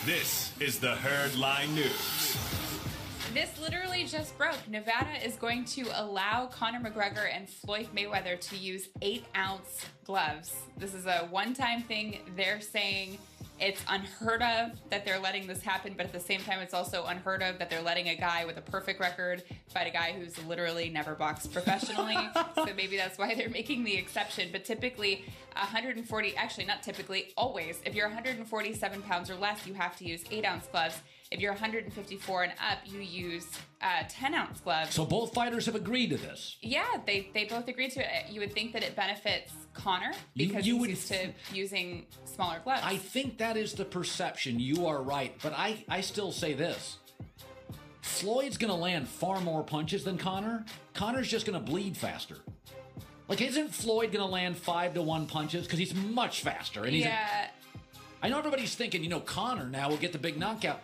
This is the Herdline News. This literally just broke. Nevada is going to allow Conor McGregor and Floyd Mayweather to use 8-ounce gloves. This is a one-time thing. They're saying it's unheard of that they're letting this happen, but at the same time, it's also unheard of that they're letting a guy with a perfect record fight a guy who's literally never boxed professionally. So maybe that's why they're making the exception. But typically, 140, actually not typically, always, if you're 147 pounds or less, you have to use 8-ounce gloves. If you're 154 and up, you use 10-ounce gloves. So both fighters have agreed to this. Yeah, they both agreed to it. You would think that it benefits Conor because he's used to using smaller gloves. I think that is the perception. You are right. But I still say this. Floyd's going to land far more punches than Conor. Conor's just going to bleed faster. Like, isn't Floyd going to land 5-1 punches? Because he's much faster. And I know everybody's thinking, Conor now will get the big knockout.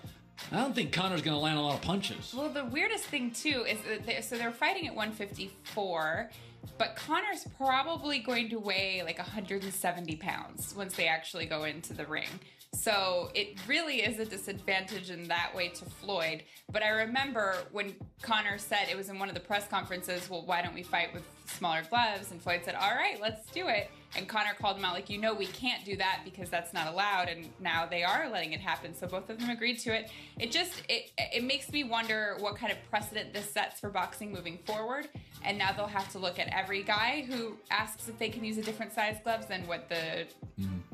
I don't think Conor's going to land a lot of punches. Well, the weirdest thing, too, is that they're fighting at 154, but Conor's probably going to weigh like 170 pounds once they actually go into the ring. So it really is a disadvantage in that way to Floyd. But I remember when Conor said, it was in one of the press conferences, well, why don't we fight with smaller gloves? And Floyd said, all right, let's do it. And Conor called him out like, we can't do that because that's not allowed. And now they are letting it happen. So both of them agreed to it. It makes me wonder what kind of precedent this sets for boxing moving forward. And now they'll have to look at every guy who asks if they can use a different size gloves than what the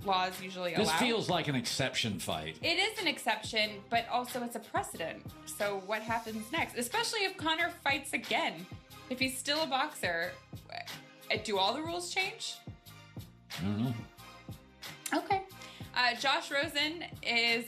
laws usually allow. This feels like an exception fight. It is an exception, but also it's a precedent. So what happens next? Especially if Conor fights again. If he's still a boxer, do all the rules change? I don't know. Okay. Josh Rosen is